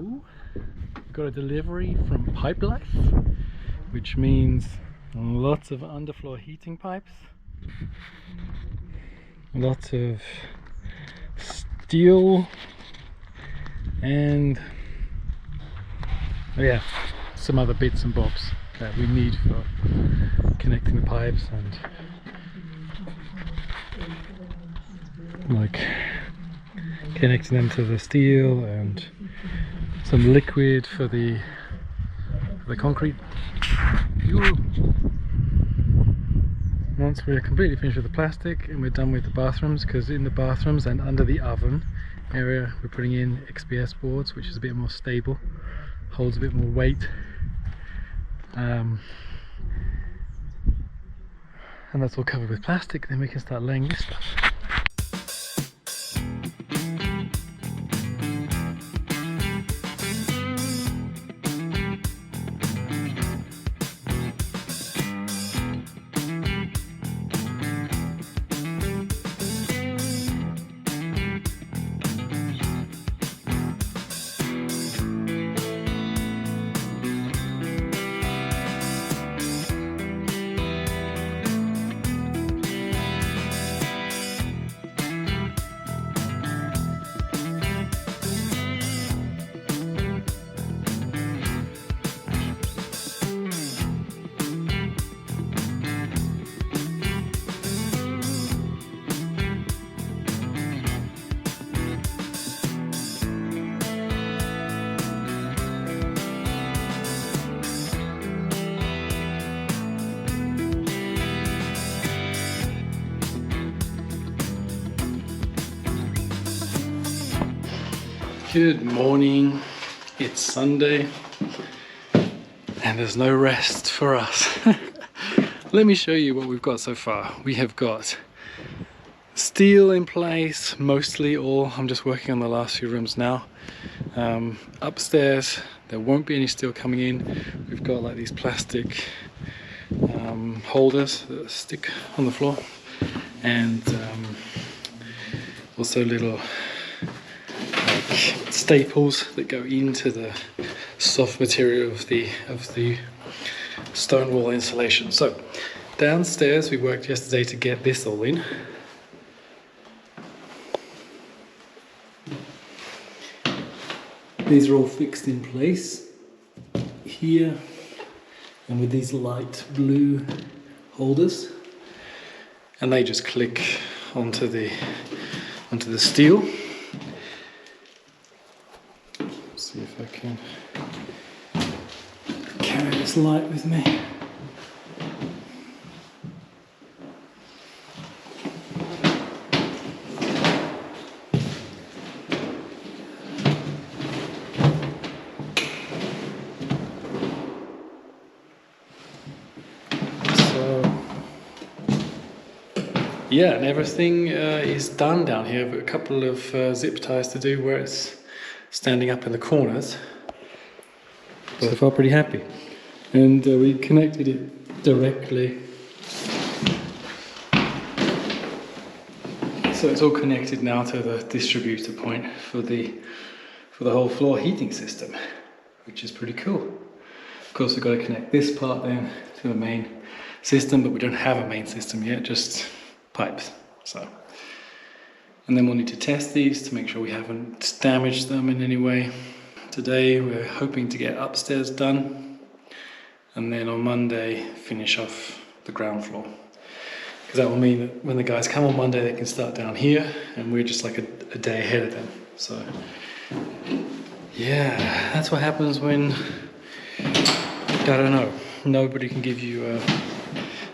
So, we got a delivery from Pipelife, which means lots of underfloor heating pipes, lots of steel, and yeah, some other bits and bobs that we need for connecting the pipes and like connecting them to the steel, and some liquid for the concrete. Once we're completely finished with the plastic and we're done with the bathrooms, because in the bathrooms and under the oven area we're putting in XPS boards, which is a bit more stable, holds a bit more weight, and that's all covered with plastic. Then we can start laying this stuff. Good morning, it's Sunday and there's no rest for us. Let me show you what we've got so far. We have got steel in place, mostly all. I'm just working on the last few rooms now. Upstairs there won't be any steel coming in. We've got like these plastic holders that stick on the floor, and also little staples that go into the soft material of the stone wall insulation. So downstairs we worked yesterday to get this all in. These are all fixed in place here, and with these light blue holders, and they just click onto the steel. See if I can carry this light with me. So yeah, and everything is done down here, but a couple of zip ties to do where it's standing up in the corners. So far pretty happy. And we connected it directly. So it's all connected now to the distributor point for the whole floor heating system, which is pretty cool. Of course we've got to connect this part then to the main system, but we don't have a main system yet, just pipes. So. And then we'll need to test these to make sure we haven't damaged them in any way. Today we're hoping to get upstairs done, and then on Monday finish off the ground floor. Because that will mean that when the guys come on Monday they can start down here, and we're just like a day ahead of them. So yeah, that's what happens when, I don't know, nobody can give you a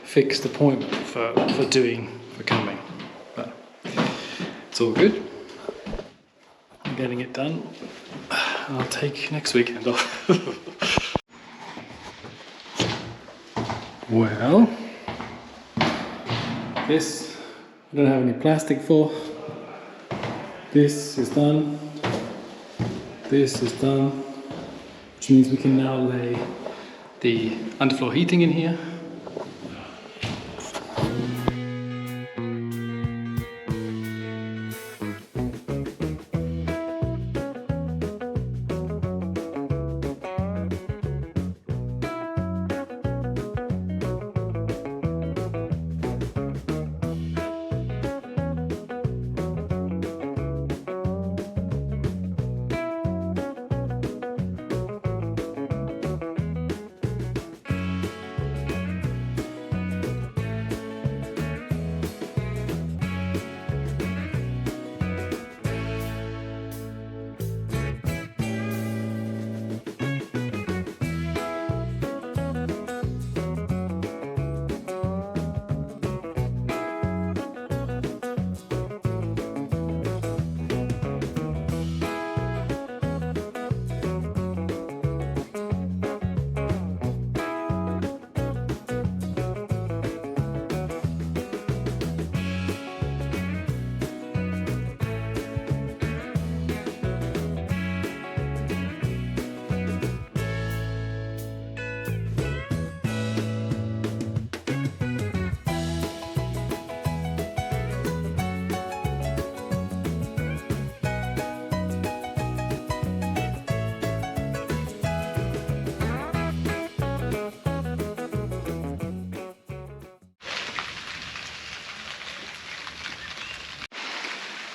fixed appointment for coming. But it's all good. I'm getting it done. I'll take next weekend off. Well, this I don't have any plastic for. This is done. This is done, which means we can now lay the underfloor heating in here.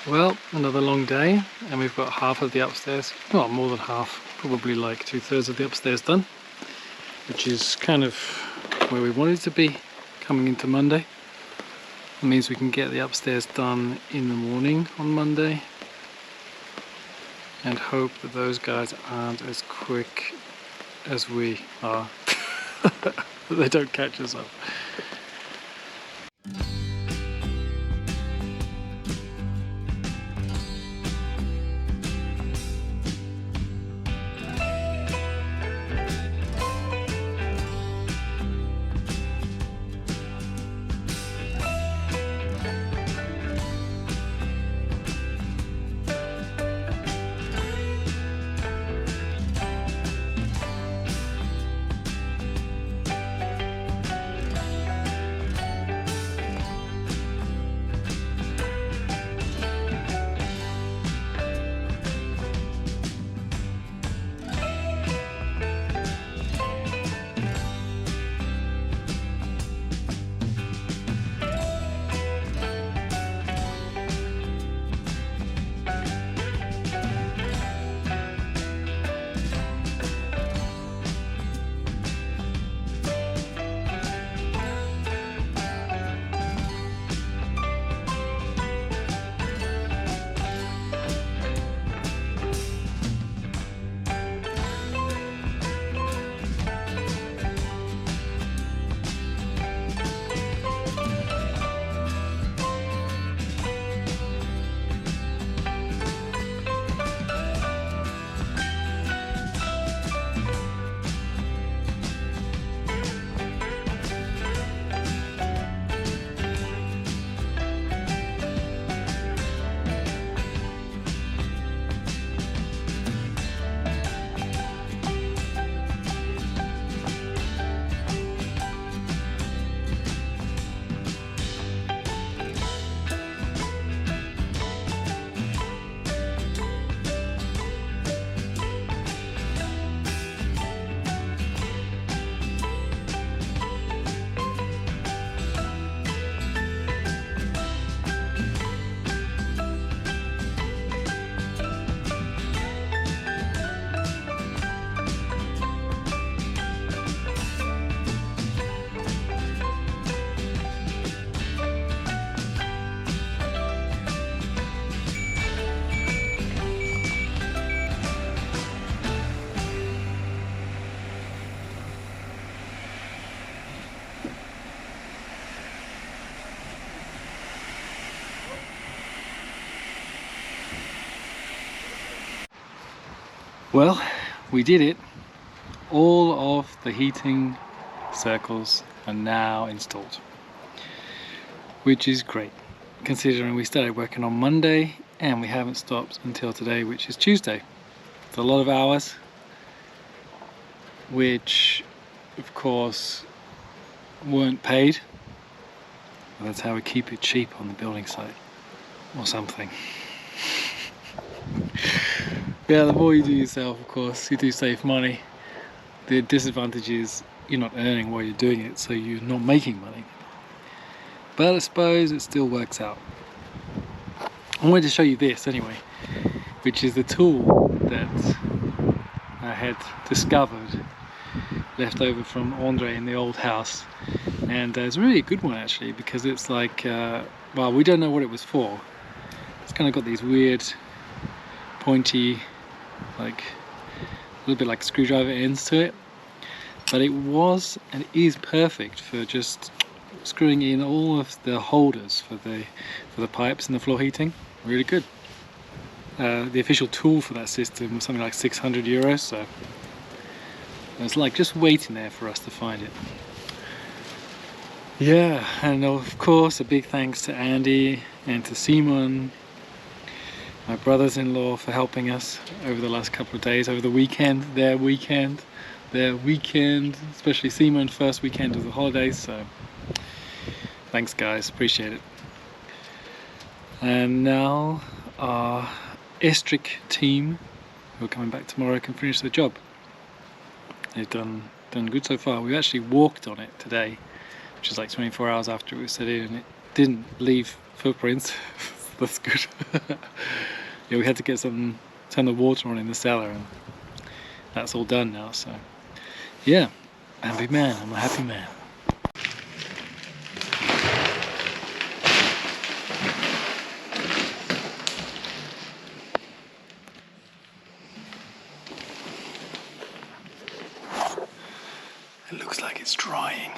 Well, another long day, and we've got half of the upstairs, well, more than half, probably like 2/3 of the upstairs done, which is kind of where we wanted to be coming into Monday. It means we can get the upstairs done in the morning on Monday, and hope that those guys aren't as quick as we are, that they don't catch us up. Well, we did it. All of the heating circles are now installed, which is great considering we started working on Monday and we haven't stopped until today, which is Tuesday. It's a lot of hours, which of course weren't paid. That's how we keep it cheap on the building site, or something. Yeah, the more you do yourself, of course, you do save money. The disadvantage is you're not earning while you're doing it, so you're not making money. But I suppose it still works out. I wanted to show you this anyway, which is the tool that I had discovered, left over from Andre in the old house. And it's really a good one actually, because it's like, well, we don't know what it was for. It's kind of got these weird pointy, like a little bit like screwdriver ends to it, but it was and is perfect for just screwing in all of the holders for the pipes and the floor heating. Really good. The official tool for that system was something like 600 euros, so it's like just waiting there for us to find it. Yeah, and of course a big thanks to Andy and to Simon, my brothers-in-law, for helping us over the last couple of days, over the weekend, their weekend, especially Simon, first weekend of the holidays, so thanks guys, appreciate it. And now our Estric team, who are coming back tomorrow, can finish the job. They've done good so far. We actually walked on it today, which is like 24 hours after it was set in, and it didn't leave footprints. That's good. Yeah, we had to get turn the water on in the cellar, and that's all done now. So yeah, happy man. I'm a happy man. It looks like it's drying.